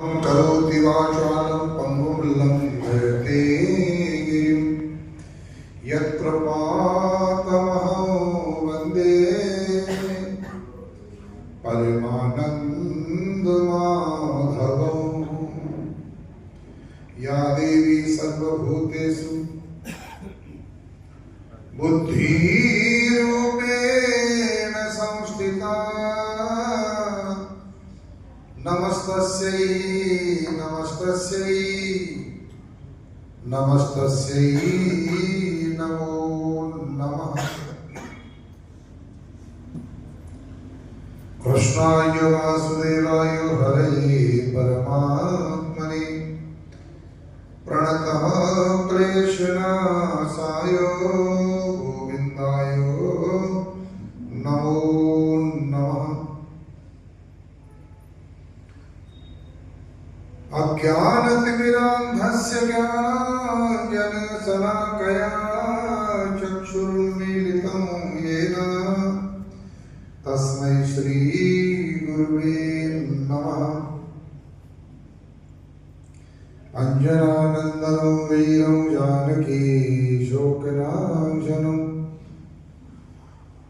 करोति वाचालं पङ्गुं लङ्घयते गिरिं यत्कृपातमहं वन्दे परमानन्दमाधवम्। या देवी सर्वभूतेषु बुद्धिरूपेण संस्थिता नमस्तस्यै नमस्तस्यै नमस्तस्यै नमो नमः। कृष्णाय वासुदेवाय हरये परमात्मने प्रणतः क्लेशनाशाय गोविन्दाय नमो नमः। अज्ञानतिमिरान्धस्य ज्ञानाञ्जनशलाकया चक्षुरुन्मीलितं येन तस्मै श्रीगुरुवे नमः। अञ्जनानन्दनं वीरं जानकी शोकनाशनं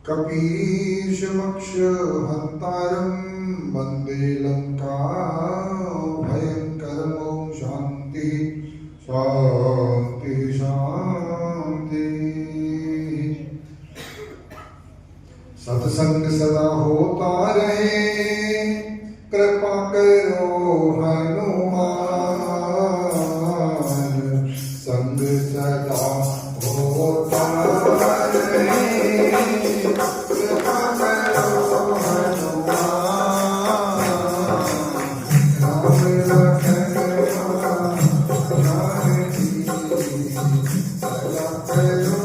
कपीशमक्षहन्तारं वन्दे लङ्काभयङ्करं। शान्ति शान्ति शान्ति। सत्संग सदा होता रहे, कृपा करो हनुमान। संग सदा होता रहे, कृपा करो हनुमान। राम लखन जानकी सदा करो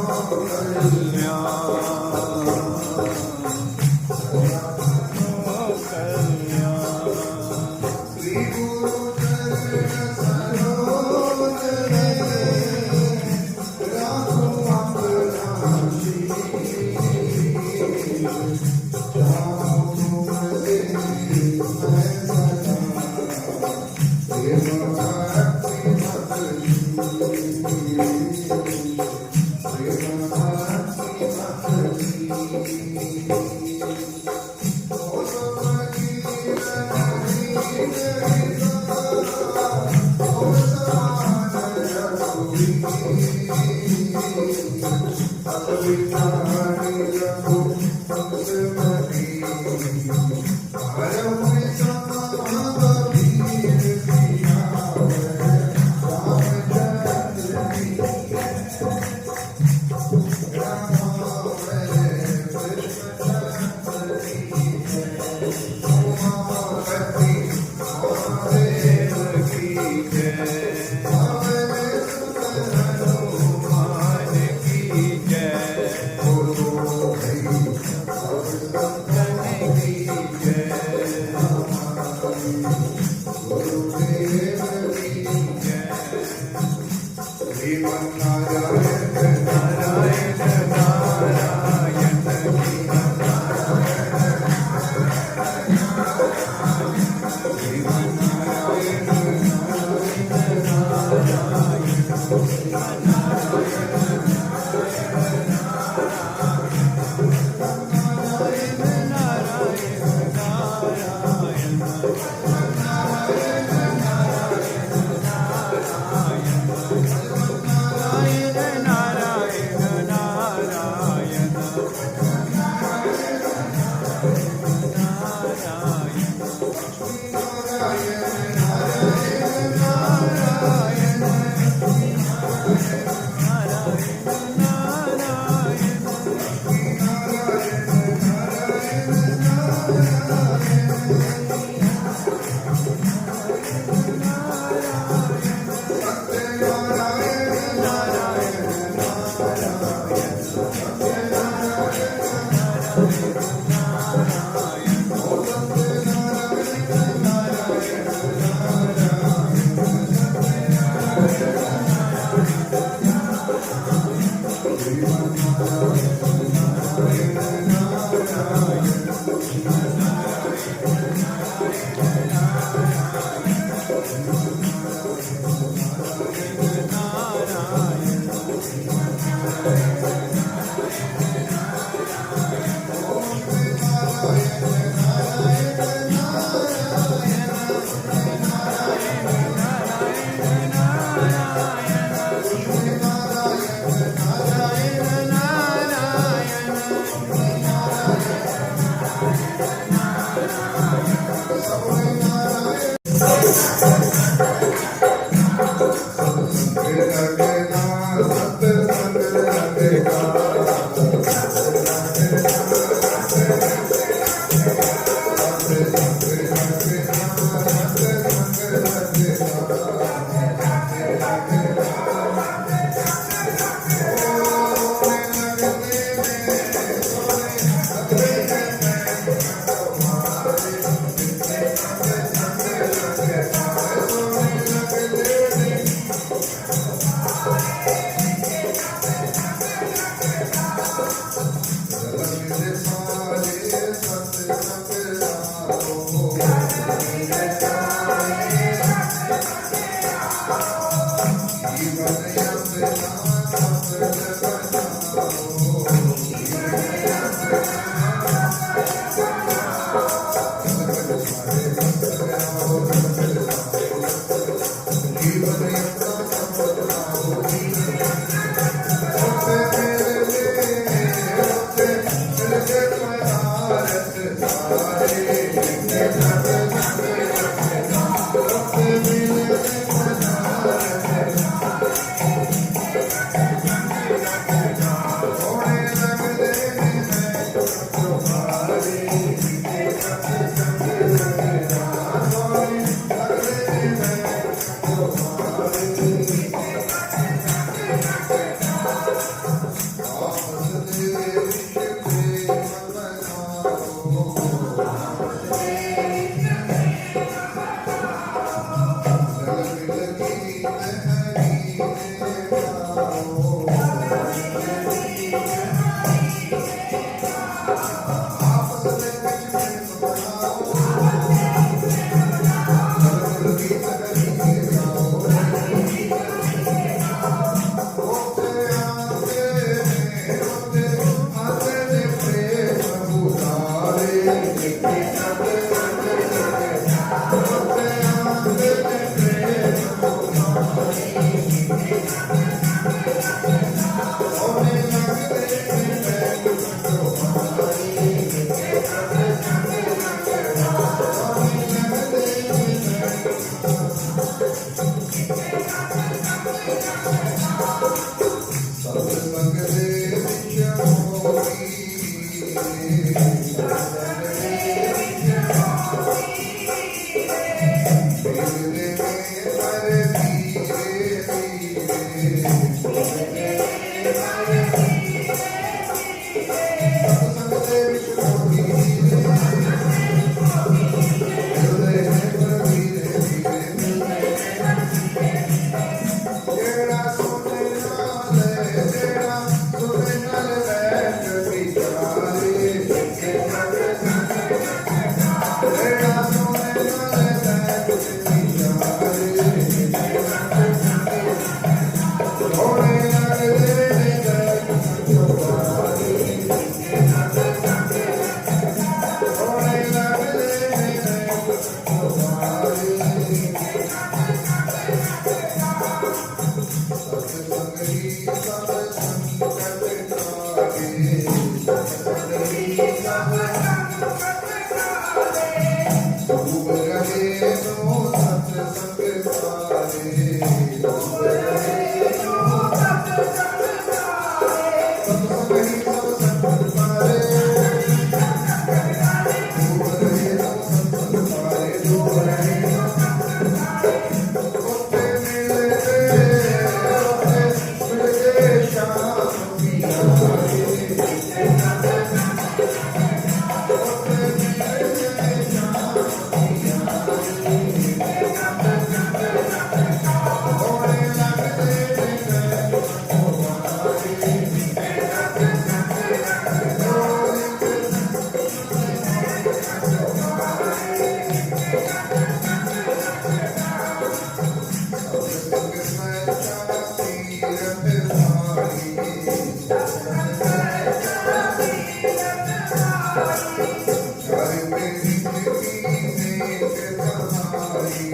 Sangat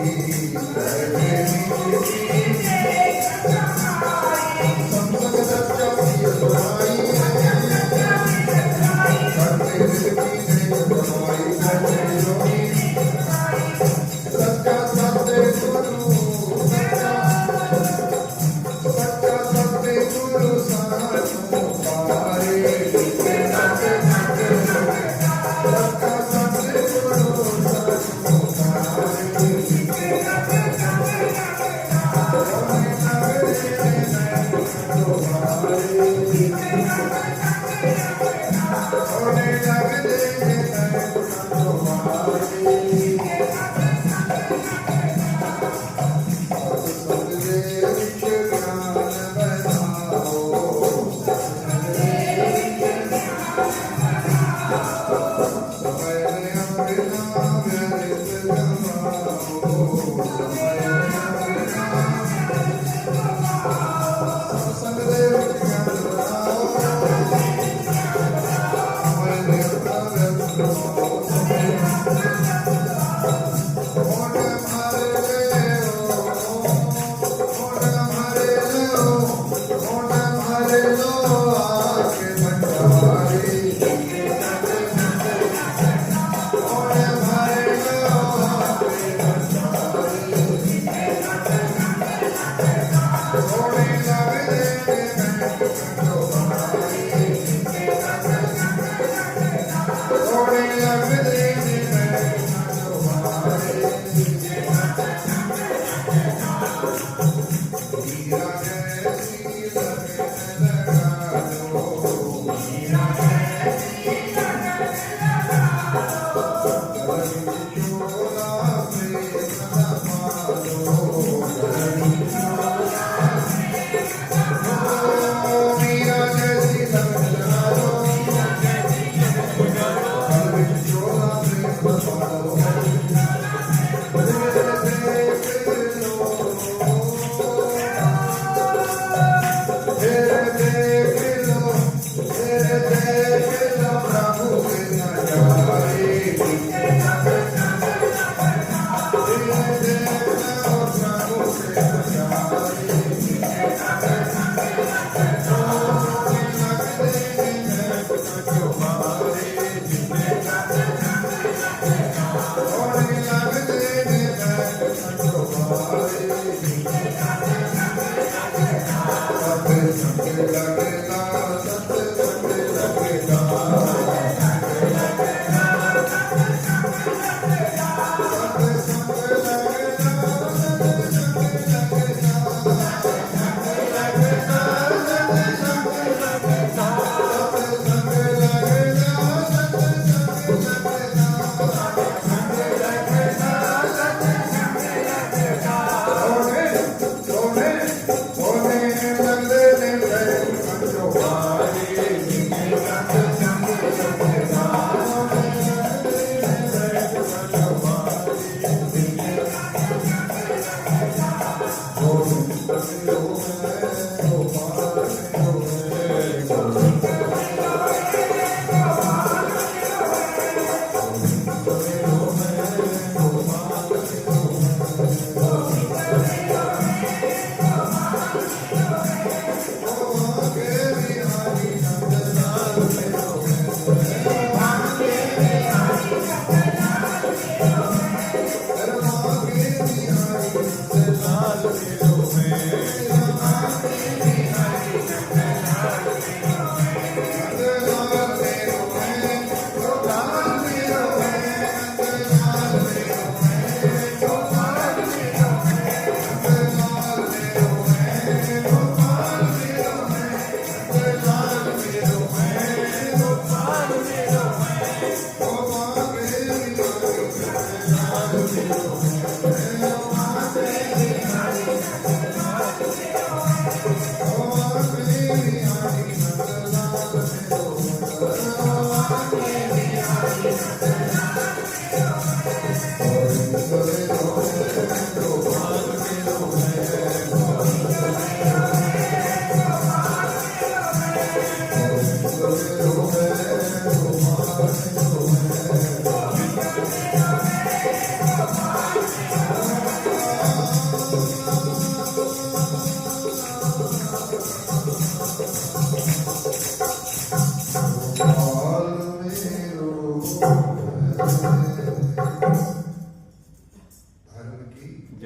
Hare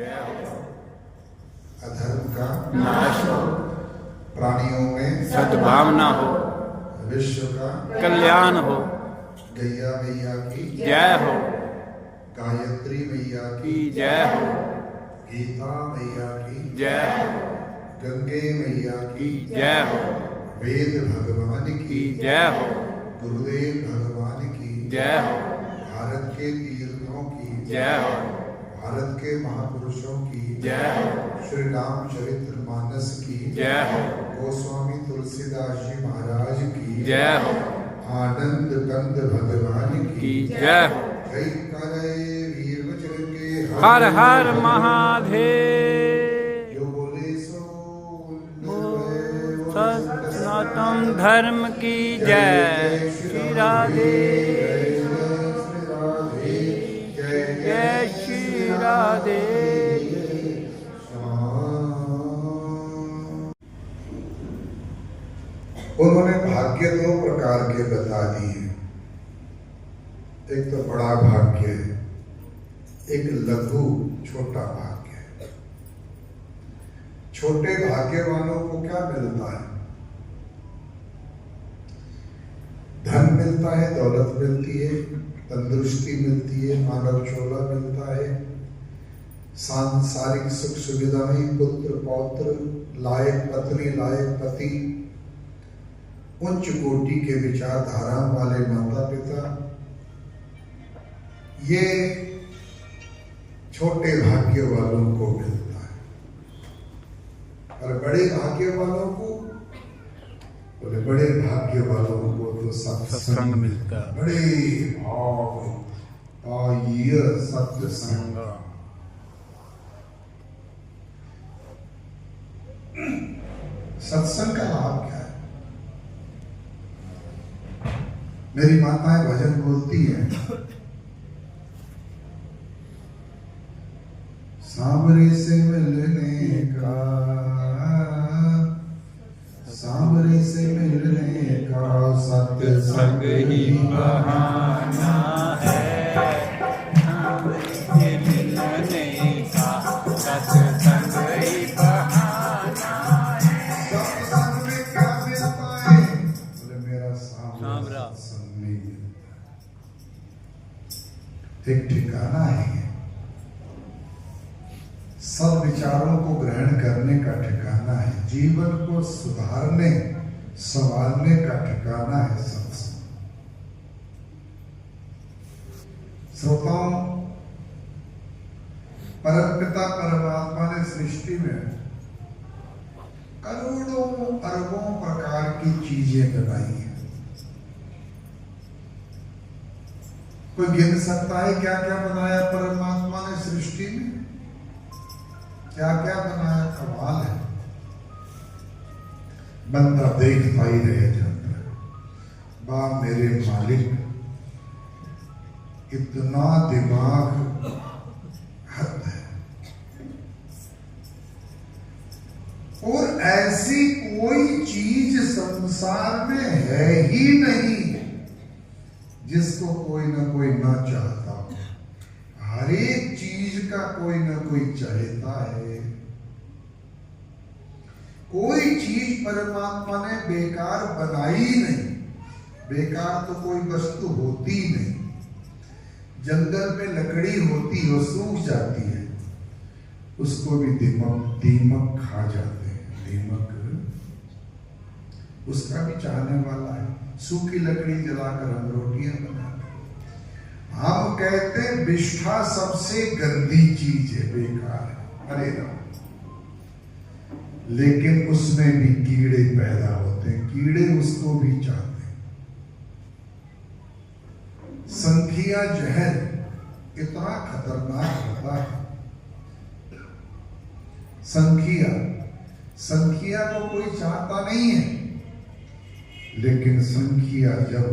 जय हो। अधर्म का नाश हो, प्राणियों में सद्भावना हो, विश्व का कल्याण हो। गैया मैया की जय हो, गायत्री मैया की की जय हो, गीता मैया की जय हो, गंगे मैया की जय हो, वेद भगवान की की जय हो, गुरुदेव भगवान की जय हो, भारत के तीर्थों की जय हो, भारत के महापुरुषों की जय हो, श्री रामचरितमानस की जय हो, गोस्वामी तुलसीदास जी महाराज की जय हो, आनंद कंद भगवान की की जय हो। जय करे वीर बजरंग के हर हर महादेव। जो बोले सो सनातन धर्म की जय। श्री राधे, जय श्री राधे। उन्होंने भाग्य दो प्रकार के बता दिए। एक तो बड़ा भाग्य है, एक लघु छोटा भाग्य है। छोटे भाग्य वालों को क्या मिलता है? धन मिलता है, दौलत मिलती है, तंदुरुस्ती मिलती है, मानव चोला मिलता है, सांसारिक सुख सुविधाएं, पुत्र पौत्र, लायक पत्नी, लायक पति, उच्च कोटि के विचारधारा वाले माता पिता। ये छोटे भाग्य वालों को मिलता है। और बड़े भाग्य वालों को, बोले बड़े भाग्य वालों को तो सत्संग मिलता है। बड़े भाव ये सत्संग। सत्संग का लाभ क्या है? मेरी माताएं भजन बोलती हैं, सांवरे से मिलने का, सांवरे से मिलने का सत्संग ही बहाना है। सांवरे से मिलने का सत्संग ही बहाना है। सत्संग में क्या मिलता है? बोले मेरा सांवरा सत्संग नहीं मिलता। एक ठिकाना है, सब विचारों को ग्रहण करने का ठिकाना है, जीवन को सुधारने संवारने का ठिकाना है सत्संग। श्रोताओं, परमपिता परमात्मा ने सृष्टि में करोड़ों अरबों प्रकार की चीजें बनाई हैं। कोई गिन सकता है क्या क्या बनाया परमात्मा ने सृष्टि में? क्या क्या बनाया? कमाल है। बंदा देखता ही रह जाता है। बा मेरे मालिक, इतना दिमाग हद है। और ऐसी कोई चीज संसार में है ही नहीं जिसको कोई ना कोई ना चाहता हो। हर एक चीज का कोई ना कोई चाहता है। कोई चीज परमात्मा ने बेकार बनाई नहीं। बेकार तो कोई वस्तु होती नहीं। जंगल में लकड़ी होती हो, सूख जाती है, उसको भी दीमक खा जाते हैं। दीमक उसका भी चाहने वाला है। सूखी लकड़ी जलाकर हम रोटियां बनाते हैं। हम कहते हैं विष्ठा सबसे गंदी चीज है, बेकार है, अरे राम। लेकिन उसमें भी कीड़े पैदा होते हैं, कीड़े उसको भी चाहते हैं। संखिया जहर इतना खतरनाक होता है। संखिया को कोई चाहता नहीं है, लेकिन संखिया जब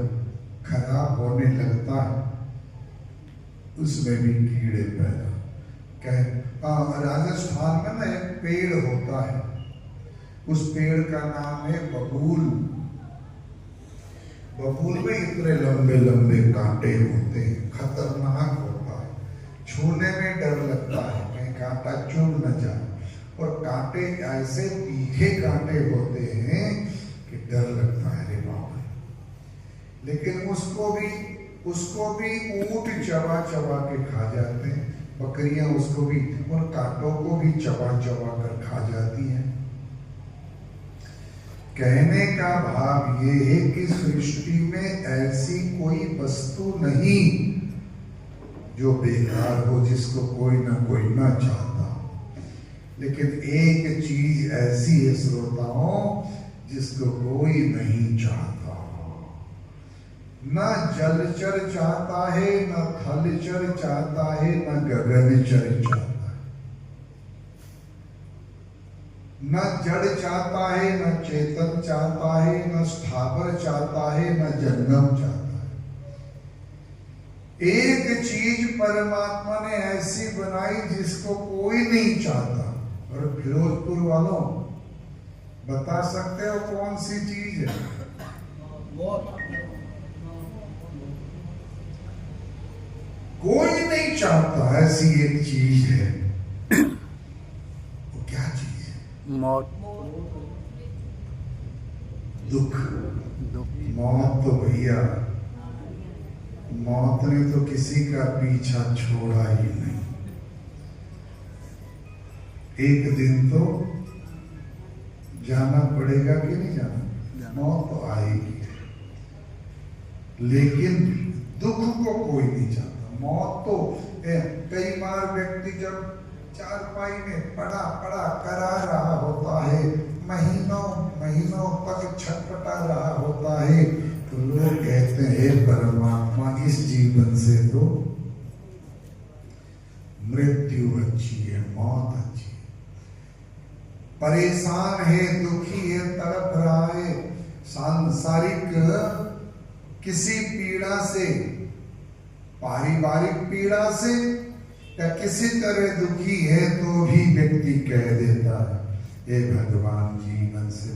खराब होने लगता है उसमें भी कीड़े पैदा। राजस्थान में ना एक पेड़ होता है, उस पेड़ का नाम है बबूल। बबूल में इतने लंबे लंबे कांटे होते हैं, खतरनाक होता है, छूने में डर लगता है, कहीं कांटा चुभ न जाए। और कांटे ऐसे तीखे कांटे होते हैं कि डर लगता है रे बाबा। लेकिन उसको भी ऊंट चबा चबा के खा जाते हैं, बकरियां उसको भी, उन कांटों को भी चबा चबा कर खा जाती हैं। कहने का भाव ये है कि सृष्टि में ऐसी कोई वस्तु नहीं जो बेकार हो, जिसको कोई ना चाहता। लेकिन एक चीज ऐसी है श्रोताओं जिसको कोई नहीं चाहता। न जलचर चाहता है, न थलचर चाहता है, न गगनचर चाहता है। न जड़ चाहता है, न चेतन चाहता है, न स्थावर चाहता है, न जंगम चाहता है। एक चीज परमात्मा ने ऐसी बनाई जिसको कोई नहीं चाहता। और फिरोजपुर वालों, बता सकते हो कौन सी चीज है? कोई नहीं चाहता, ऐसी एक चीज है। वो क्या चीज है? मौत। दुख। मौत तो भैया, मौत ने तो किसी का पीछा छोड़ा ही नहीं। एक दिन तो जाना पड़ेगा कि नहीं जाना? मौत तो आएगी, लेकिन दुख को कोई नहीं चाहता। मौत तो कई बार व्यक्ति जब चारपाई में पड़ा करा रहा होता है, महीनों तक छटपटा रहा होता है, तो लोग कहते हैं परमात्मा इस जीवन से तो मृत्यु अच्छी है, मौत अच्छी है। परेशान है, दुखी है, तड़प रहा है सांसारिक किसी पीड़ा से, पारिवारिक पीड़ा से या किसी तरह दुखी है, तो भी व्यक्ति कह देता है हे भगवान जीवन से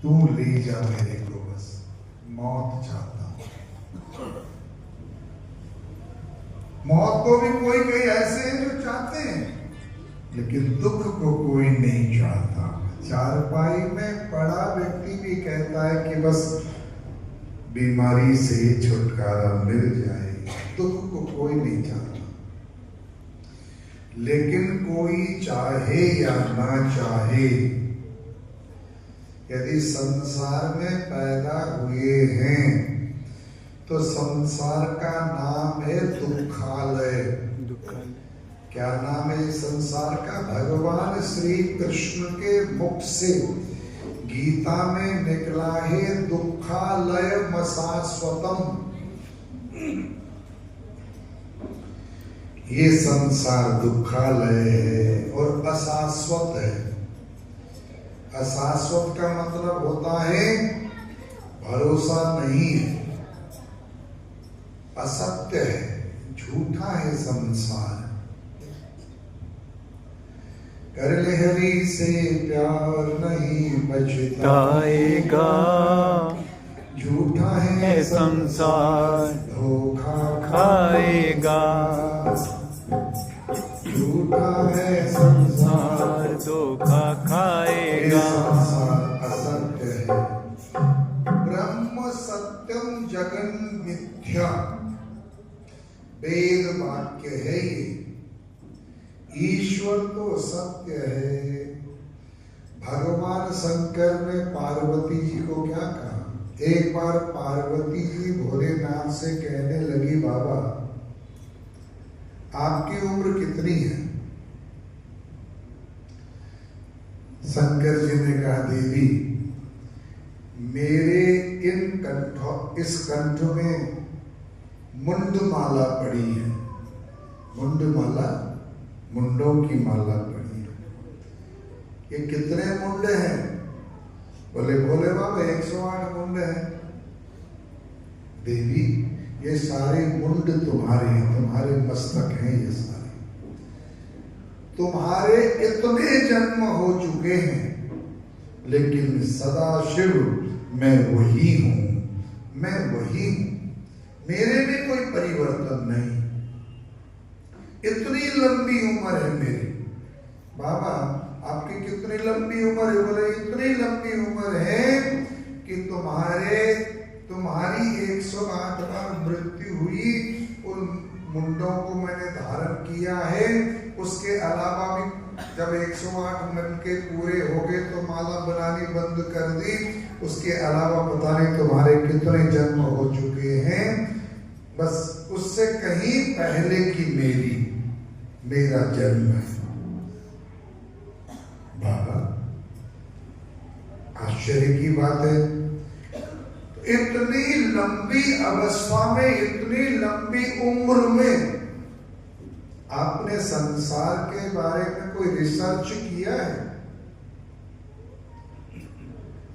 तू ले जा मेरे को, बस मौत चाहता हूं। मौत को भी कोई ऐसे हैं जो चाहते हैं, लेकिन दुख को कोई नहीं चाहता। चारपाई में पड़ा व्यक्ति भी कहता है कि बस बीमारी से छुटकारा मिल जाए। दुख को कोई नहीं चाहता। लेकिन कोई चाहे या ना चाहे, यदि संसार में पैदा हुए हैं तो संसार का नाम है दुखालय। क्या नाम है संसार का? भगवान श्री कृष्ण के मुख से गीता में निकला है दुखालय मशाश्वतम। ये संसार दुखालय है और अशाश्वत है। अशाश्वत का मतलब होता है भरोसा नहीं है, असत्य है, झूठा है संसार। कर ले हरि से प्यार नहीं बचताएगा, झूठा है संसार धोखा खाएगा। झूठा है संसार धोखा खाएगा। संसार असत्य है। ब्रह्म सत्यम जगन मिथ्या वेद वाक्य है ये। ईश्वर तो सत्य है। भगवान शंकर ने पार्वती जी को क्या कहा? एक बार पार्वती जी भोलेनाथ से कहने लगी, बाबा आपकी उम्र कितनी है? शंकर जी ने कहा, देवी मेरे इस कंठ में मुंडमाला पड़ी है। मुंडमाला, मुंडों की माला पड़ी है। ये कितने मुंड हैं? बोले भोले बाबा 108 मुंड हैं। देवी ये सारे मुंड तुम्हारे हैं, तुम्हारे मस्तक हैं ये सारे। तुम्हारे इतने जन्म हो चुके हैं, लेकिन सदा शिव मैं वही हूं, मैं वही हूं। मेरे में कोई परिवर्तन नहीं। इतनी लंबी उम्र है मेरी, बाबा आपकी कितनी लंबी उम्र है? बोले इतनी लंबी उम्र है कि तुम्हारी 108 बार मृत्यु हुई, उन मुंडों को मैंने धारण किया है। उसके अलावा भी जब 108 मन के पूरे हो गए तो माला बनानी बंद कर दी। उसके अलावा पता नहीं तुम्हारे कितने जन्म हो चुके हैं। बस उससे कहीं पहले की मेरा जन्म है। बाबा आश्चर्य की बात है, इतनी लंबी अवस्था में, इतनी लंबी उम्र में आपने संसार के बारे में कोई रिसर्च किया है?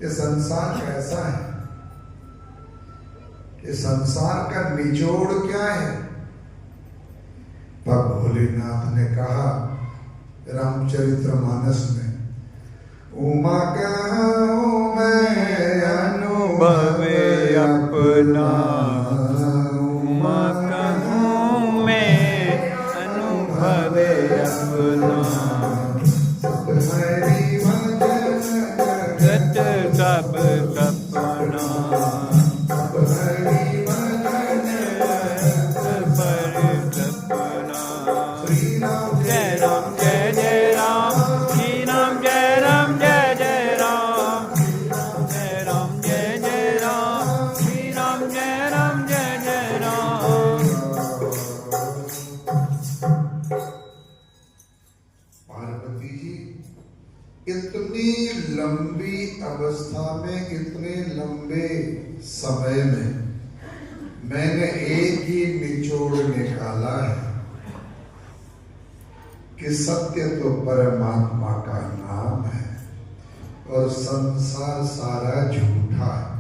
ये संसार कैसा है? ये संसार का निचोड़ क्या है? तब भोलेनाथ ने कहा रामचरितमानस में, उमा कहूं मैं अनुभवे अपना, उमा कहूं मैं अनुभवे अपना, हरि भजन गत सब सपना, हरि भजन पर सपना। श्री राम जय राम जय जय राम, श्री राम जय राम जय जय राम, जय राम जय जय राम, श्री राम जय राम जय जय राम। पार्वती जी इतनी लंबी अवस्था में, इतने लंबे समय में मैंने एक ही निचोड़ निकाला है कि सत्य तो परमात्मा का नाम है और संसार सारा झूठा है।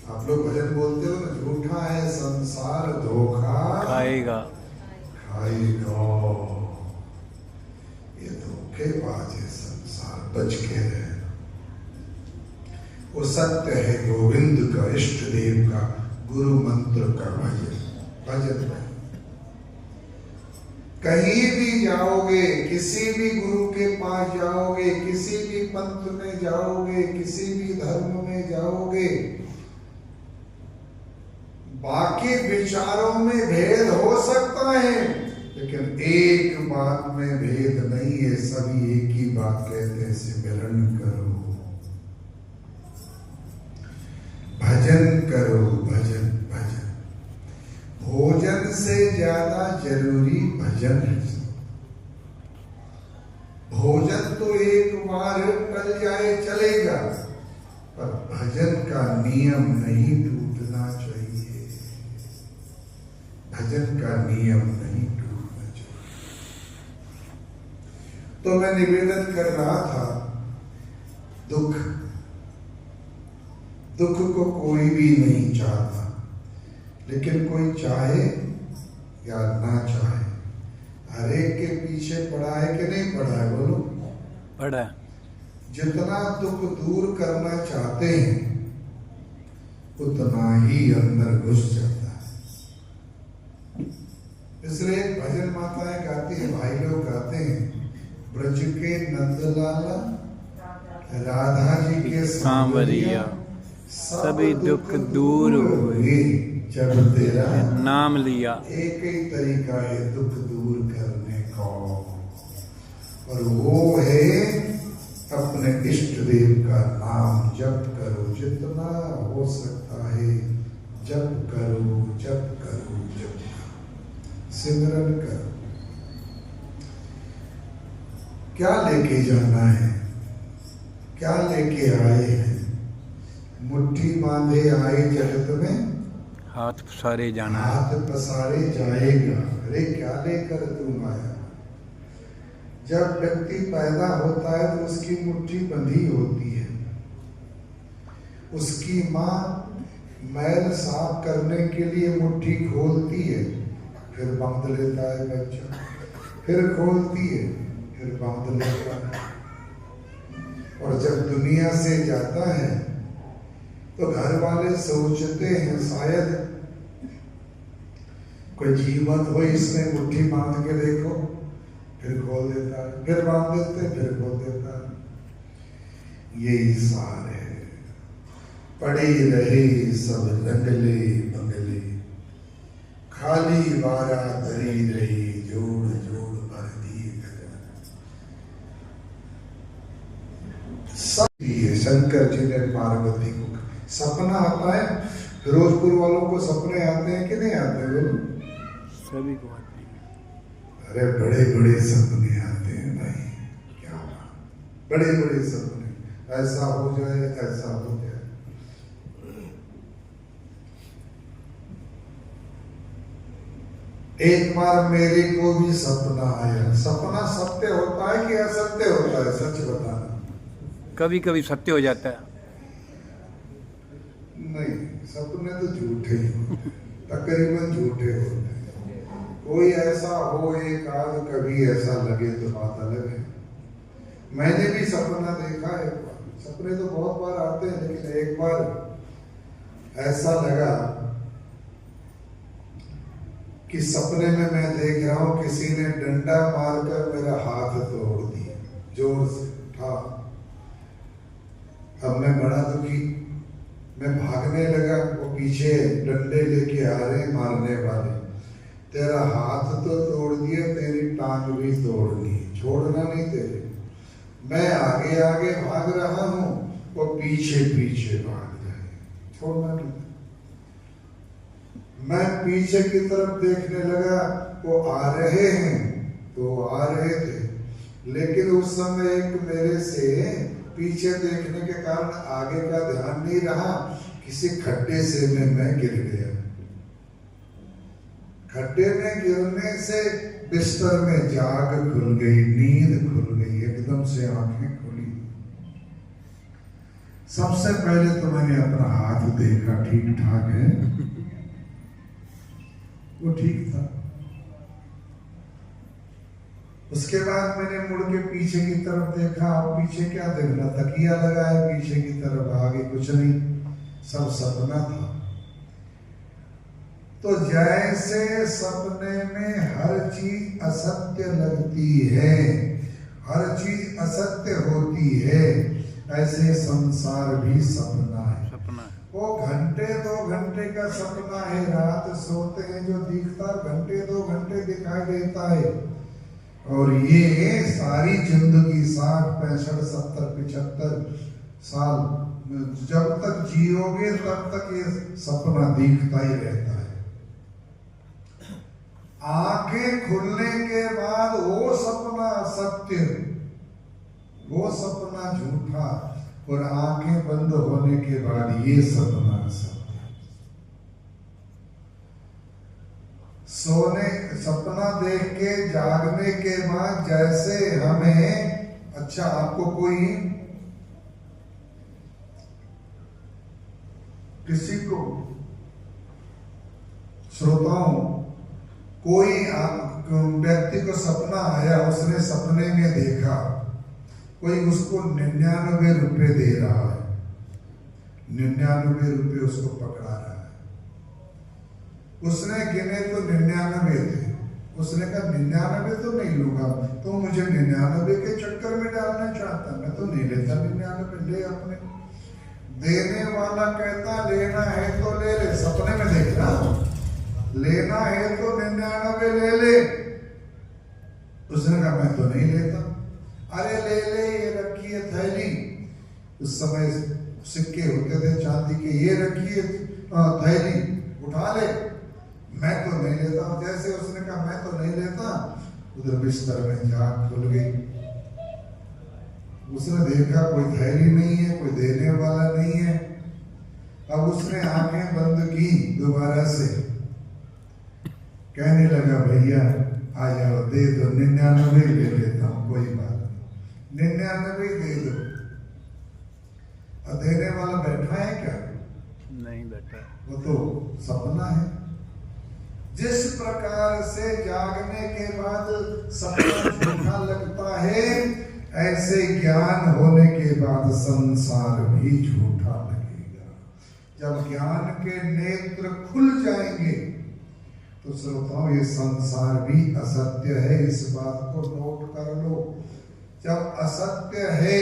आप लोग भजन बोलते हो ना, झूठा है संसार धोखा खाएगा। खाएगा। ये धोखेबाज है संसार, बच के रहे। वो सत्य है गोविंद का, इष्ट देव का, गुरु मंत्र का भजन में। कहीं भी जाओगे, किसी भी गुरु के पास जाओगे, किसी भी पंथ में जाओगे, किसी भी धर्म में जाओगे, बाकी विचारों में भेद हो सकता है, लेकिन एक बात में भेद नहीं है। सभी एक ही बात कहते हैं, सिमरन करो, भजन करो, भजन भजन। भोजन से ज्यादा जरूरी भजन है। भोजन तो एक बार टल जाए चलेगा, पर भजन का नियम नहीं टूटना चाहिए। भजन का नियम नहीं टूटना चाहिए। तो मैं निवेदन कर रहा था, दुख को कोई भी नहीं चाहता, लेकिन कोई चाहे या ना चाहे, हर एक के पीछे पड़ा है कि नहीं पड़ा है? बोलो। पड़ा। जितना दुख दूर करना चाहते हैं उतना ही अंदर घुस जाता है। इसलिए भजन माताएं गाती है, भाई लोग गाते हैं, ब्रज के नंदलाला राधा जी के सांवरिया, सभी दुख दूर हुए जब तेरा नाम लिया। एक ही तरीका है दुख दूर करने का, और वो है अपने इष्ट देव का नाम जप करो। जितना हो सकता है जप करो, जप करो, जप करो, सिमरन करो। क्या लेके जाना है? क्या लेके आए हैं? मुट्ठी बांधे आए जगत में, हाथ पसारे जाना है। हाथ पसारे जाएगा। अरे क्या लेकर तुम आया? जब व्यक्ति पैदा होता है तो उसकी मुट्ठी बंधी होती है। उसकी माँ मैल साफ करने के लिए मुट्ठी खोलती है, फिर बांध लेता है बच्चा, फिर खोलती है, फिर बांध लेता है। और जब दुनिया से जाता है तो घर वाले सोचते हैं शायद कोई जीवन हो, इसमें मुट्ठी बांध के देखो, फिर खोल देता है, फिर बांध देते, फिर खोल देता है। यही सार है। पड़े रहे सब रंगले मंगले, खाली वारा धरी रही, जोड़ जोड़ भर दी गगन। सब ये शंकर जी ने पार्वती को सपना आता है। फिरोजपुर वालों को सपने आते हैं कि नहीं आते? बोलो। सभी को आती है। अरे बड़े बड़े सपने आते हैं भाई, क्या बात, बड़े बड़े सपने, ऐसा हो जाए, ऐसा हो जाए। एक बार मेरे को भी सपना आया। सपना सत्य होता है कि असत्य होता है? सच बताना। कभी कभी सत्य हो जाता है। नहीं, सपने तो झूठे ही होते हैं, तकरीबन झूठे होते हैं। कोई ऐसा हो एक आध, कभी ऐसा लगे तो बात अलग है। मैंने भी सपना देखा है। सपने तो बहुत बार आते हैं, लेकिन एक बार ऐसा लगा कि सपने में मैं देख रहा हूं किसी ने डंडा मारकर मेरा हाथ तोड़ दिया, जोर से था। अब मैं बड़ा दुखी, मैं भागने लगा, वो पीछे डंडे लेके आ रहे मारने वाले। तेरा हाथ तो तोड़ दिया, तेरी टांग भी तोड़ दी, छोड़ना नहीं तेरे। मैं आगे आगे भाग रहा हूं, वो पीछे पीछे भाग रहे, छोड़ना नहीं। मैं पीछे की तरफ देखने लगा, वो आ रहे हैं तो आ रहे थे, लेकिन उस समय एक मेरे से पीछे देखने के कारण आगे का ध्यान नहीं रहा। किसी खड्डे से मैं गिर गया। खड्डे में गिरने से बिस्तर में जाग खुल गई, नींद खुल गई, एकदम से आंखें खुली। सबसे पहले तो मैंने अपना हाथ देखा, ठीक ठाक है, वो ठीक था। उसके बाद मैंने मुड़ के पीछे की तरफ देखा। अब पीछे क्या देखना, तकिया लगा है पीछे की तरफ, आगे कुछ नहीं, सब सपना था। तो जैसे सपने में हर चीज असत्य लगती है, हर चीज असत्य होती है, ऐसे संसार भी सपना है। वो घंटे 2 घंटे का सपना है, रात सोते हैं जो दिखता घंटे 2 घंटे दिखाई देता है। और ये सारी जिंदगी 60, 65, 70, 75 साल जब तक जियोगे तब तक ये सपना दिखता ही रहता है। आंखें खुलने के बाद वो सपना सत्य, वो सपना झूठा, और आंखें बंद होने के बाद ये सपना सत्य। सोने सपना देख के जागने के बाद जैसे हमें, अच्छा आपको कोई, किसी को, श्रोताओं, कोई व्यक्ति को सपना आया, उसने सपने में देखा कोई उसको 99 रुपए दे रहा है, 99 रुपए उसको पकड़ा रहा है। उसने गिने तो 99 थे। उसने कहा 99 तो नहीं लूंगा, तो मुझे 99 के चक्कर में डालना चाहता, मैं तो नहीं लेता 99, ले अपने। देने वाला कहता लेना है तो ले ले, सपने में देखना, लेना है तो 99 ले ले। उसने कहा मैं तो नहीं लेता। अरे ले ले, ये रखी है थैली, उस समय सिक्के होते थे चांदी के, ये रखी है थैली, उठा ले, मैं तो नहीं लेता। जैसे उसने कहा मैं तो नहीं लेता, उधर बिस्तर में जाग खुल गई। उसने देखा कोई थैली नहीं है, कोई देने वाला नहीं है। अब उसने आंखें बंद की दोबारा से, कहने लगा भैया आ जाओ, दे दो, 99 ले लेता हूं, कोई बात नहीं, 99 दे दो। और देने वाला बैठा है क्या? नहीं बैठा, वो तो सपना है। जिस प्रकार से जागने के बाद सपना झूठा लगता है, ऐसे ज्ञान होने के बाद संसार भी झूठा लगेगा। जब ज्ञान के नेत्र खुल जाएंगे तो श्रोताओं ये संसार भी असत्य है, इस बात को नोट कर लो। जब असत्य है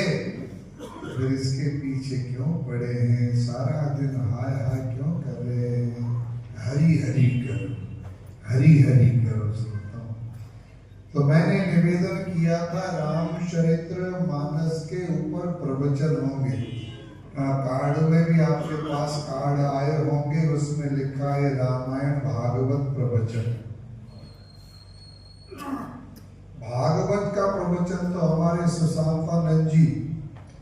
फिर इसके पीछे क्यों पड़े हैं? सारा दिन हाय हाय क्यों कर रहे हैं? हरि हरि करो, हरि हरि करो श्रोताओं। तो मैंने निवेदन किया था रामचरित्र मानस के ऊपर प्रवचन होंगे। कार्ड में भी आपके पास कार्ड आए होंगे, उसमें लिखा है रामायण भागवत प्रवचन। भागवत का प्रवचन तो हमारे सुशांतानंद जी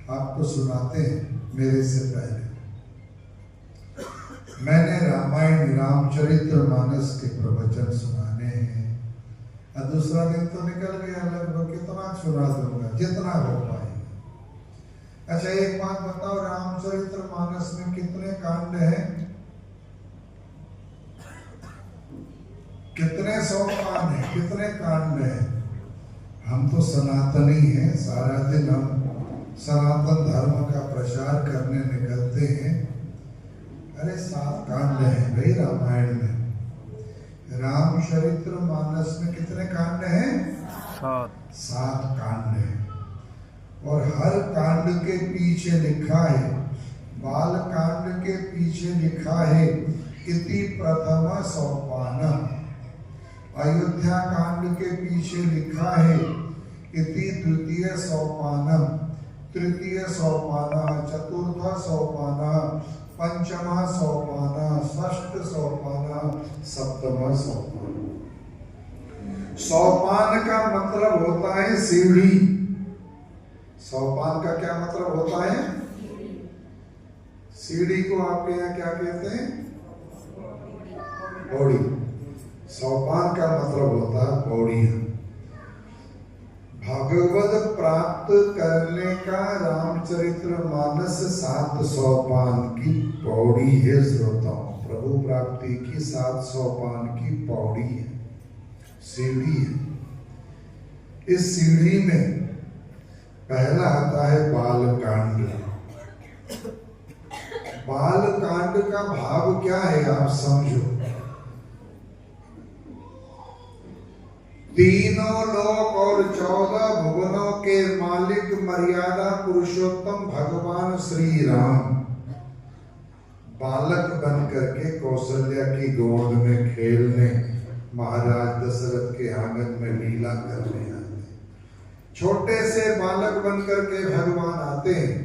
आपको सुनाते हैं मेरे से पहले। मैंने रामायण रामचरित्र मानस के प्रवचन सुनाने हैं। और दूसरा दिन तो निकल गया, लगभग कितना सुना दूंगा, जितना हो पाए। अच्छा एक बात बताओ, रामचरित्र मानस में कितने कांड हैं? कितने सोपान हैं? कितने कांड हैं? हम तो सनातनी हैं, सारा दिन हम सनातन धर्म का प्रचार करने निकलते हैं। अरे 7 कांड हैं भाई रामायण में। रामचरित्र मानस में कितने कांड हैं? 7 कांड हैं। और हर कांड के पीछे लिखा है, बाल कांड के पीछे लिखा है इति प्रथम सोपान। अयोध्या कांड के पीछे लिखा है इति द्वितीय सोपानम, तृतीय सोपान, चतुर्थ सोपान, पंचम सोपान, षष्ठ सोपान, सप्तम सोपान। सोपान का मतलब होता है सीढ़ी। सोपान का क्या मतलब होता है? सीढ़ी को आपके यहाँ क्या कहते हैं? पौड़ी। सोपान का मतलब होता है पौड़ियां। भागवत प्राप्त करने का रामचरित्र मानस 7 सोपान की पौड़ी है श्रोताओं। प्रभु प्राप्ति की 7 सोपान की पौड़ी है, सीढ़ी है। इस सीढ़ी में पहला आता है बाल कांड। बाल कांड का भाव क्या है आप समझो। तीनों लोक और 14 भुवनों के मालिक मर्यादा पुरुषोत्तम भगवान श्री राम बालक बन करके कौशल्या की गोद में खेलने महाराज दशरथ के आंगन में लीला करने आते। छोटे से बालक बन करके भगवान आते हैं।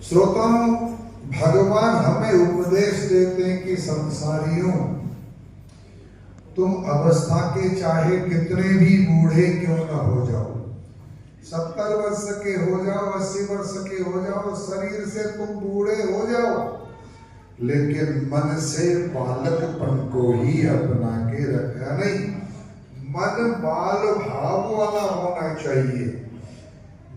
श्रोताओं, भगवान हमें उपदेश देते हैं कि संसारियों, तुम अवस्था के चाहे कितने भी बूढ़े क्यों ना हो जाओ, 70 वर्ष के हो जाओ, 80 वर्ष के हो जाओ, शरीर से तुम बूढ़े हो जाओ, लेकिन मन से बालकपन को ही अपना के रखा नहीं। मन बाल भाव वाला होना चाहिए।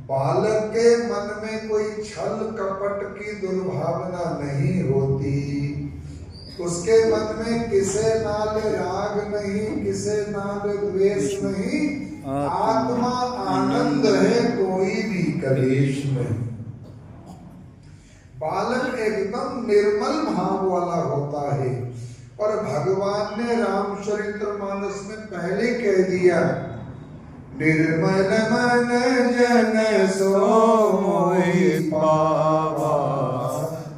बालक के मन में कोई छल कपट की दुर्भावना नहीं होती। उसके मन में किसे नाल राग नहीं, किसे नाल द्वेष नहीं, आत्मा आनंद है, कोई भी कलेश नहीं। बालक एकदम निर्मल भाव वाला होता है। और भगवान ने रामचरित्र मानस में पहले कह दिया, निर्मल मन जन सो मोहि पावा,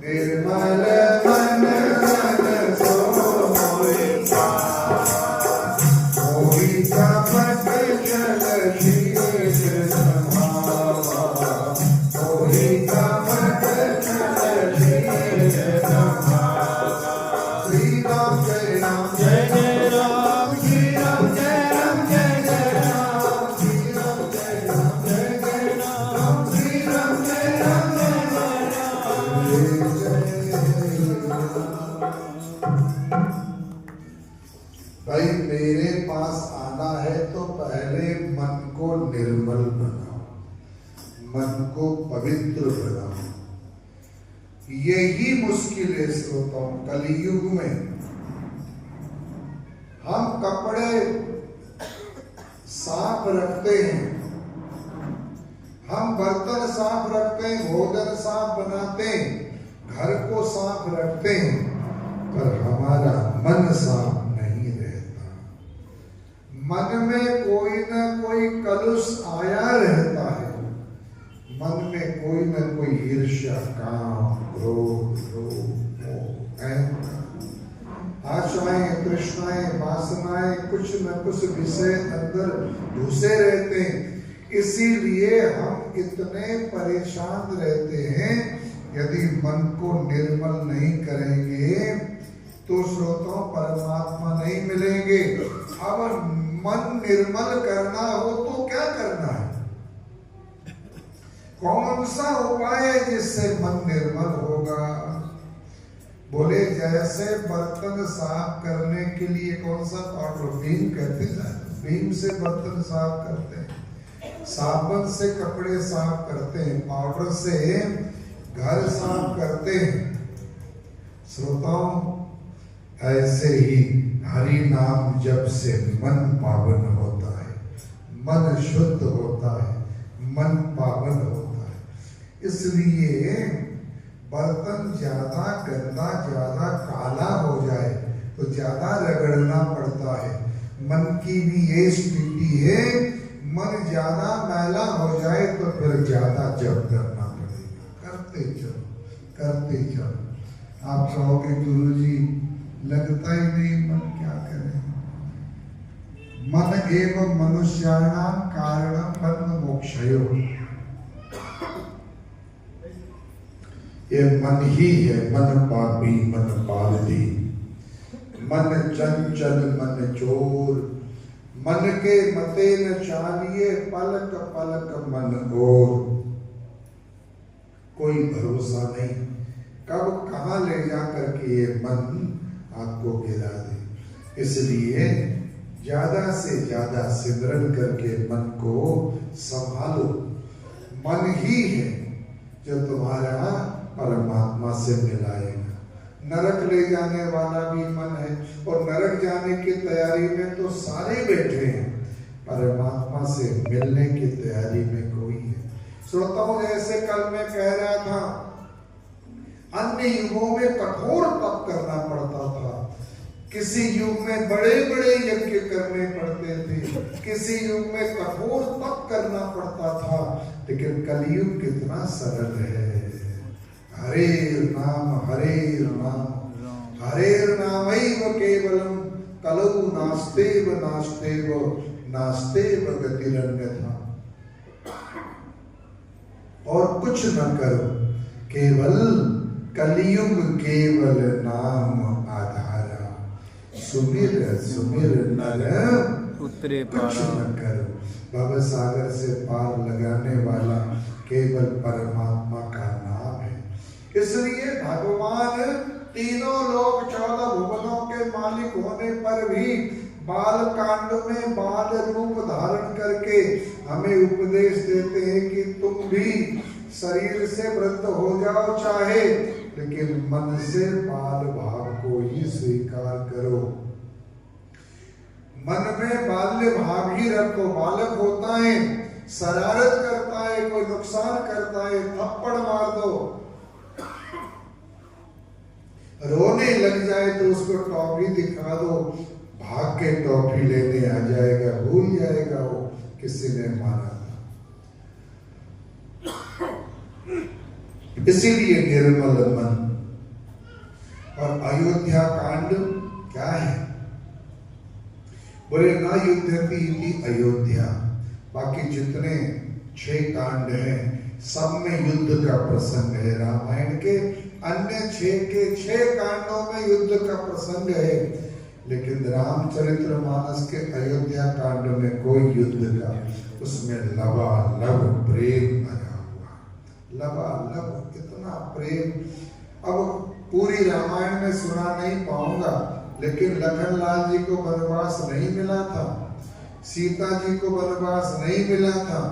निर्मल मन जन सो मोहि पावा, मोहि कपट छल शील समावा, मोहि कपट छल शील समावा। श्री राम जय राम जय जय राम, श्री राम जय राम जय जय राम, श्री राम जय राम जय जय राम, श्री राम जय राम जय जय राम। भाई मेरे पास आना है तो पहले मन को निर्मल बनाओ, मन को पवित्र बनाओ। यही मुश्किल है श्रोताओं। कलियुग में हम कपड़े साफ रखते हैं, हम बर्तन साफ रखते हैं, भोजन साफ बनाते हैं, घर को साफ रखते हैं, पर हमारा मन साफ नहीं रहता। मन में कोई ना कोई कलुष आया रहता है। मन में कोई ना कोई ईर्ष्या, काम, क्रोध, लोभ, मोह, अहंकार, आशाएं, तृष्णाएं, वासनाएं, कुछ न कुछ विषय अंदर घुसे रहते हैं। इसीलिए हम इतने परेशान रहते हैं। यदि मन को निर्मल नहीं करेंगे तो श्रोताओं परमात्मा नहीं मिलेंगे। अब मन निर्मल करना हो तो क्या करना है? कौन सा उपाय है जिससे मन निर्मल होगा? बोले जैसे बर्तन साफ करने के लिए कौन सा पाउडर, भीम कहते हैं, भीम से बर्तन साफ करते हैं, साबुन से कपड़े साफ करते हैं, पाउडर से घर साफ करते हैं। श्रोताओं ऐसे ही हरि नाम जप से मन पावन होता है, मन शुद्ध होता है, मन पावन होता है। इसलिए बर्तन ज्यादा गंदा, ज्यादा काला हो जाए तो ज्यादा रगड़ना पड़ता है। मन की भी ये स्थिति है, मन ज्यादा मैला हो जाए तो फिर ज्यादा जप करना पड़ेगा। करते चलो, करते चलो। आप कहोगे गुरुजी लगता ही नहीं मन, क्या करें? मन एवं मनुष्याणाम कारणम बंध मोक्षयो। ये मन ही है, मन पापी, मन पालती, मन चंचल, मन चोर, मन के मते न चालिए, पलक पलक मन और। कोई भरोसा नहीं कब कहां ले जा करके ये मन आपको गिरा दे। इसलिए ज्यादा से ज्यादा सिमरन करके मन को संभालो। मन ही है जो तुम्हारा परमात्मा से मिलाएगा। नरक ले जाने वाला भी मन है, और नरक जाने की तैयारी में तो सारे बैठे हैं, परमात्मा से मिलने की तैयारी में कोई है। श्रोताओं जैसे कल मैं कह रहा था, अन्य युगों में कठोर तप करना पड़ता था। किसी युग में बड़े बड़े यज्ञ करने पड़ते थे, किसी युग में कठोर तप करना पड़ता था, लेकिन कलयुग कितना सरल है। हरे नाम, हरे नाम, हरे नामैव केवलम, कलौ नास्तेव नास्तेव नास्तेव गतिरन्यथा। और कुछ न करो, केवल कलियुग केवल नाम आधारा। सुमिर सुमिर नर उतरे कुछ न करो। भव सागर से पार लगाने वाला केवल परमात्मा का नाम है। इसलिए भगवान तीनों लोक 14 भुवनों के मालिक होने पर भी बाल कांड में बाल रूप धारण करके हमें उपदेश देते हैं कि तुम भी शरीर से वृद्ध हो जाओ चाहे, लेकिन मन से बाल भाव को ही स्वीकार करो। मन में बाल्य भाव ही रखो। बालक होता है, शरारत करता है, कोई नुकसान करता है, थप्पड़ मार दो, रोने लग जाए तो उसको टॉफी दिखा दो, भाग के टॉफी लेने आ जाएगा, भूल जाएगा वो किसी ने मारा था। इसीलिए निर्मल मन। और अयोध्या कांड क्या है? बोले ना युद्धति इति अयोध्या। बाकी जितने 6 कांड हैं सब में युद्ध का प्रसंग है। रामायण के अन्य 6 के 6 कांडों में युद्ध का प्रसंग है, लेकिन रामचरितमानस के अयोध्या कांड में कोई युद्ध का, उसमें लबालब प्रेम भरा हुआ। लबालब इतना प्रेम अब पूरी रामायण में सुना नहीं पाऊंगा, लेकिन लखनलाल जी को वनवास नहीं मिला था, सीता जी को वनवास नहीं मिला था,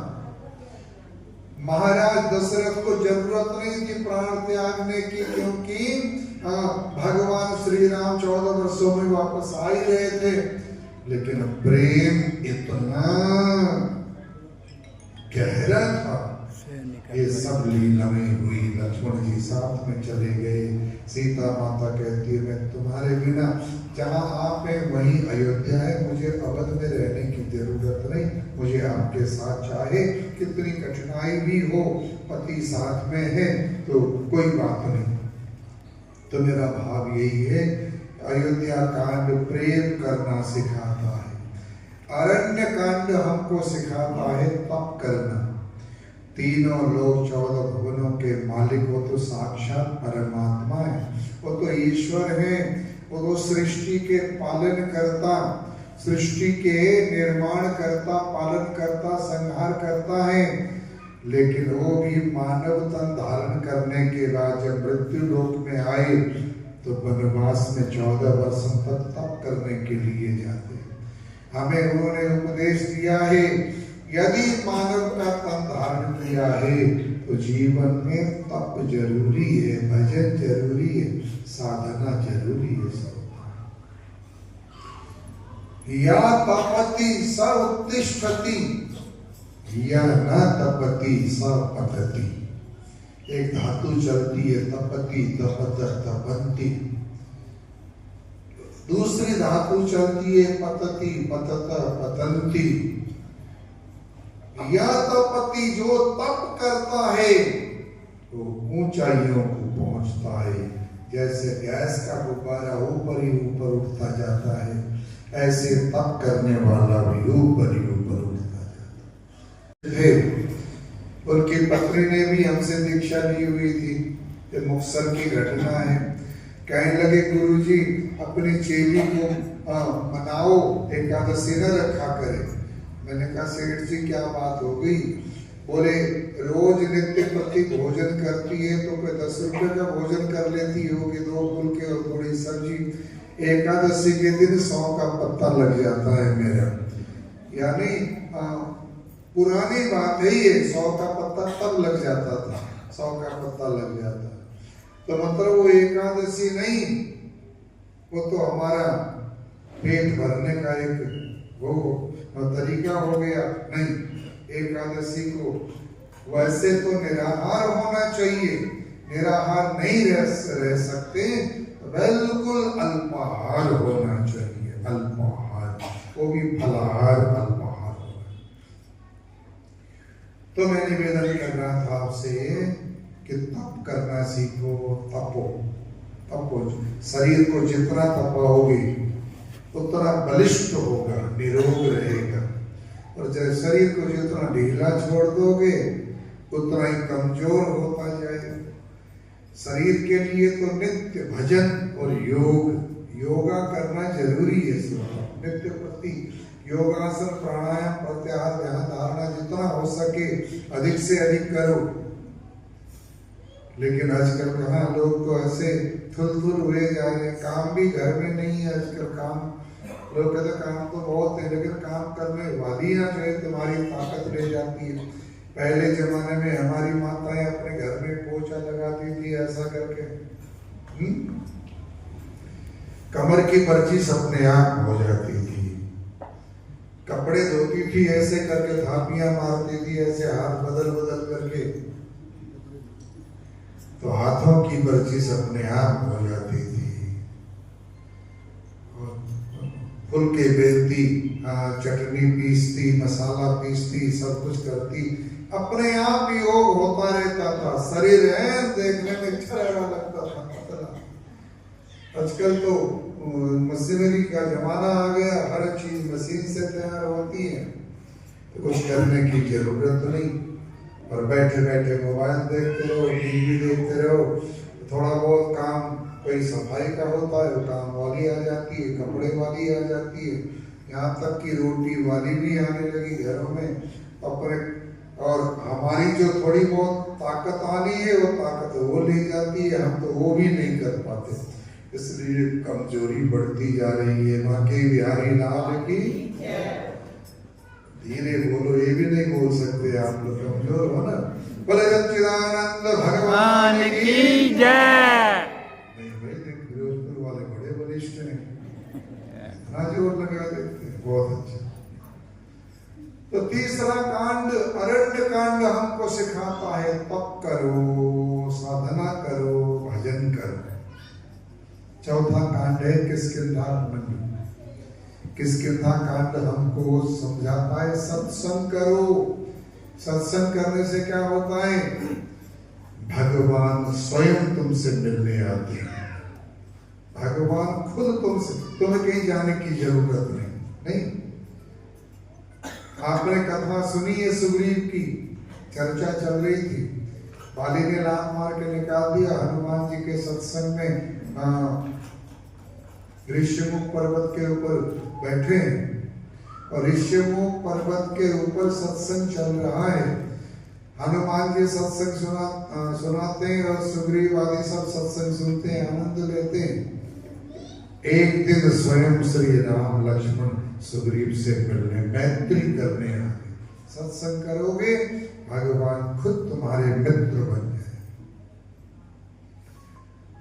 महाराज दशरथ को जरूरत नहीं थी प्राण त्यागने की, क्योंकि भगवान श्री राम 14 वर्षों में वापस आ ही रहे थे। लेकिन प्रेम इतना गहरा था ये सब लीलाएं हुई। लक्ष्मण जी साथ में चले गए। सीता माता कहती है मैं तुम्हारे बिना, जहाँ आप हैं वहीं अयोध्या है, मुझे अवध में रहने की जरूरत नहीं, मुझे आपके साथ चाहे कितनी कठिनाई भी हो, पति साथ में है तो कोई बात नहीं। तो मेरा भाव यही है, अयोध्या कांड प्रेम करना सिखाता है, अरण्य कांड हमको सिखाता है तप करना। तीनों लोग 14 भुवनों के मालिक, वो तो साक्षात परमात्मा है, वो तो ईश्वर है, वो तो सृष्टि के पालन करता, सृष्टि के निर्माण करता, पालन करता, संहार करता है। लेकिन वो भी मानव तन धारण करने के बाद जब मृत्यु लोक में आए तो वनवास में 14 वर्षों तक तप करने के लिए जाते। हमें उन्होंने उपदेश दिया है, यदि मानव का तन धारण किया है तो जीवन में तप जरूरी है, भजन जरूरी है, साधना जरूरी है। सब या तपति स उत्तिष्ठति या न तपति स पतति। एक धातु चलती है तपति, तपत, तपंती। दूसरी धातु चलती है पतति, पतत, पतंती। या तपति जो तप करता है तो ऊंचाइयों को पहुंचता है। जैसे गैस का गुब्बारा ऊपर ही ऊपर उठता जाता है, ऐसे तप करने वाला भी ऊपर ही ऊपर उठता जाता है। उनकी पत्नी ने भी हमसे दीक्षा ली हुई थी। ये मुक्तसर की घटना है। कहने लगे गुरुजी अपनी चेली को मनाओ, एकादशी न रखा करे। मैंने कहा सेठ जी क्या बात हो गई? बोले रोज नित्य प्रति भोजन करती है तो कोई 10 रुपए का भोजन कर लेती होगी, 2 फुलके और थोड़ी सब्जी। एकादशी के दिन 100 का पत्ता लग जाता है मेरा। यानी पुरानी बात है ये, 100 का पत्ता तब लग जाता था, 100 का पत्ता लग जाता। तो मतलब वो एकादशी नहीं, वो तो हमारा पेट भरने का एक वो तरीका हो गया। नहीं, एकादशी को वैसे तो निराहार होना चाहिए, निराहार नहीं रह सकते, बिल्कुल अल्पाहार होना चाहिए, अल्पाहार, वो भी फलाहार, अल्पाहार होना। तो मैं निवेदन कर रहा था आपसे कि तप करना सीखो, तपो, तपो। शरीर को जितना तपाओगे उतना बलिष्ठ होगा, निरोग रहेगा। और जब शरीर को जितना ढीला छोड़ दोगे उतना ही कमजोर होता जाएगा। शरीर के लिए तो नित्य भजन और योगा करना जरूरी है। नित्य प्रति योगासन, प्राणायाम, प्रत्याहार, ध्यान धारणा जितना हो सके अधिक से अधिक करो। लेकिन आजकल कहाँ लोग तो ऐसे थुल हुए जा रहे हैं। काम भी घर में नहीं है आजकल। काम लोग कहते काम तो बहुत है, लेकिन काम करने वाली ना चाहे तुम्हारी ताकत ले जाती है। पहले जमाने में हमारी माताएं अपने घर में पोछा लगाती थी ऐसा करके, कमर की वर्जिश अपने आप हो जाती थी। कपड़े धोती थी ऐसे करके, थापियां मारती थी ऐसे हाथ बदल बदल करके, तो हाथों की वर्जिश अपने आप हो जाती थी। फुलके बेलती, चटनी पीसती, मसाला पीसती, सब कुछ करती, अपने आप योग होता रहता था। शरीर है देखने में अच्छा लगता था। आजकल तो मशीनरी का जमाना आ गया, हर चीज मशीन से तैयार होती है, तो कुछ करने की जरूरत नहीं। और बैठे बैठे मोबाइल देखते रहो, टीवी देखते रहो। थोड़ा बहुत काम कोई सफाई का होता है, वो काम वाली आ जाती है, कपड़े वाली आ जाती है, यहाँ तक कि रोटी वाली भी आने लगी घरों में अपने। और हमारी जो थोड़ी बहुत ताकत आनी है वो ताकत वो ले जाती है, हम तो वो भी नहीं कर पाते। इसलिए कमजोरी बढ़ती जा रही है। माँ के बिहारी लाल की धीरे बोलो, ये भी नहीं बोल सकते आप लोग, कमजोर हो ना। बोले सच्चिदानंद भगवान की जय। फिरोजपुर वाले बड़े वरिष्ठ हैं, इतना जोर लगा देते हैं, बहुत अच्छा। तो तीसरा कांड अरण्य कांड हमको सिखाता है तप करो, साधना करो, भजन करो। चौथा कांड है किष्किंधा कांड हमको समझाता है सत्संग करो। सत्संग करने से क्या होता है? भगवान स्वयं तुमसे मिलने आते हैं। भगवान खुद तुमसे, तुम्हें कहीं जाने की जरूरत नहीं। आपने कथा सुनी है सुग्रीव की, चर्चा चल रही थी। बाली ने लात मार के निकाल दिया। हनुमान जी के सत्संग में ऋष्यमुख पर्वत के ऊपर बैठे हैं और ऋष्यमुख पर्वत के ऊपर सत्संग चल रहा है। हनुमान जी सत्संग सुनाते हैं और सुग्रीव आदि सब सत्संग सुनते हैं, आनंद लेते हैं। एक दिन स्वयं श्री राम लक्ष्मण सुग्रीव से मिलने, मैत्री करने आए। सत्संग करोगे भगवान खुद तुम्हारे मित्र बन जाए।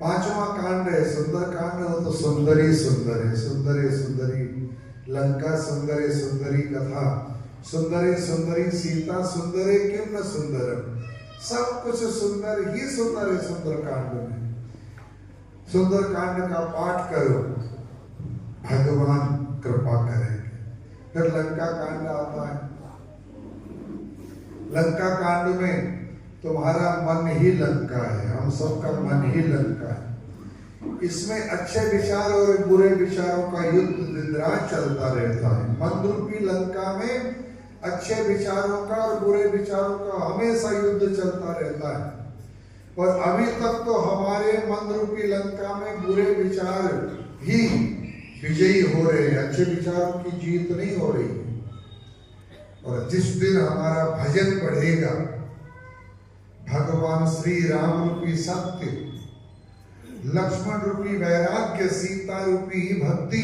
पांचवा कांड है सुंदर कांड। हो तो सुंदरी सुंदर सुंदरी लंका सुंदरी सुंदरी कथा। सुंदरी सुंदरी सीता सुंदरी किम न सुंदरम। सब कुछ सुंदर ही सुंदर है सुंदर कांड में। सुंदर कांड का पाठ करो, भगवान कृपा करेंगे। फिर लंका कांड आता है। लंका कांड में तुम्हारा मन ही लंका है, हम सबका मन ही लंका है। इसमें अच्छे विचार और बुरे विचारों का युद्ध दिन रात चलता रहता है। मन रूपी लंका में अच्छे विचारों का और बुरे विचारों का हमेशा युद्ध चलता रहता है। और अभी तक तो हमारे मन रूपी लंका में बुरे विचार ही विजयी हो रहे हैं, अच्छे विचारों की जीत नहीं हो रही। और जिस दिन हमारा भजन बढ़ेगा, भगवान श्री राम रूपी सत्य, लक्ष्मण रूपी वैराग्य, सीता रूपी भक्ति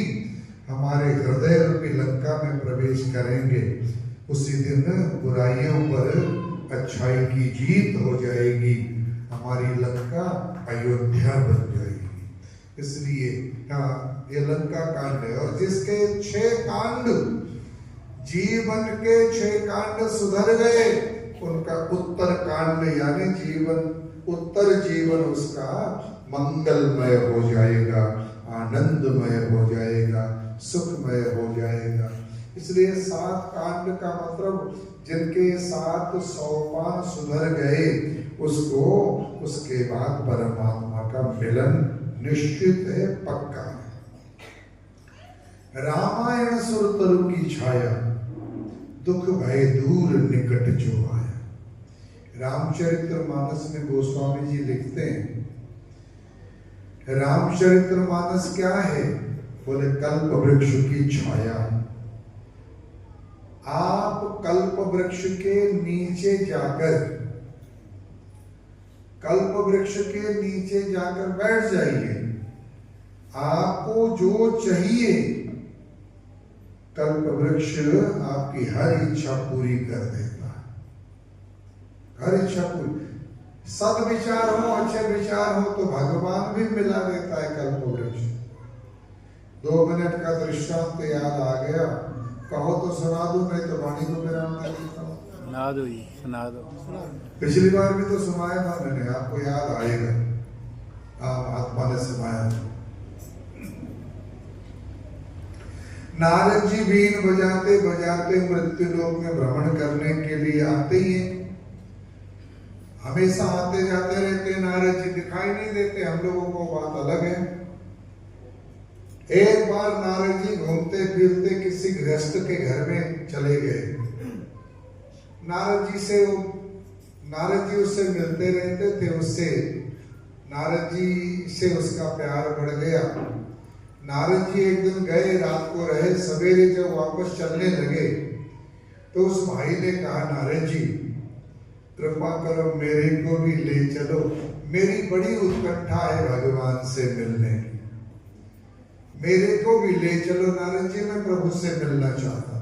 हमारे हृदय रूपी लंका में प्रवेश करेंगे, उसी दिन बुराइयों पर अच्छाई की जीत हो जाएगी। हमारी लंका अयोध्या बन जाएगी। इसलिए ये लंका कांड है। और जिसके 6 कांड, जीवन के 6 कांड सुधर गए, उनका उत्तर कांड यानी उत्तर जीवन उसका मंगलमय हो जाएगा, आनंदमय हो जाएगा, सुखमय हो जाएगा। इसलिए 7 कांड का मतलब जिनके 7 सोपान सुधर गए, उसको उसके बाद परमात्मा का मिलन निश्चित है, पक्का है। रामायण सुरतरु की छाया, दुख भय दूर निकट जो आया। रामचरितमानस में गोस्वामी जी लिखते हैं, रामचरितमानस क्या है? बोले कल्प वृक्ष की छाया। आप कल्प वृक्ष के नीचे जाकर, कल्प वृक्ष के नीचे जाकर बैठ जाइए। आपको जो चाहिए, कल्प वृक्ष आपकी हर इच्छा पूरी कर देता है। हर इच्छा पूरी। सद्विचार हो, अच्छे विचार हो तो भगवान भी मिला देता है कल्प वृक्ष। 2 मिनट का दृष्टांत याद आ गया, कहो तो सुना दूं, नहीं तो वाणी को विराम दे देता हूं। सुना दो जी, सुना दो। पिछली बार भी तो सुनाया था मैंने, आपको याद आएगा। आत्मा ने सुनाया। नारद जी बीन बजाते बजाते मृत्यु लोक में भ्रमण करने के लिए आते ही हैं। हमेशा आते जाते रहते। नारद जी दिखाई नहीं देते, हम लोगों को बात अलग है। एक बार नारद जी घूमते फिरते किसी गृहस्थ के घर में चले गए। नारद जी उससे मिलते रहते थे। नारद जी से उसका प्यार बढ़ गया। नारद जी एक दिन गए, रात को रहे। सवेरे जब वापस चलने लगे तो उस भाई ने कहा, नारद जी कृपा करो मेरे को भी ले चलो, मेरी बड़ी उत्कंठा है भगवान से मिलने की, मेरे को भी ले चलो नारद जी, मैं प्रभु से मिलना चाहता हूं।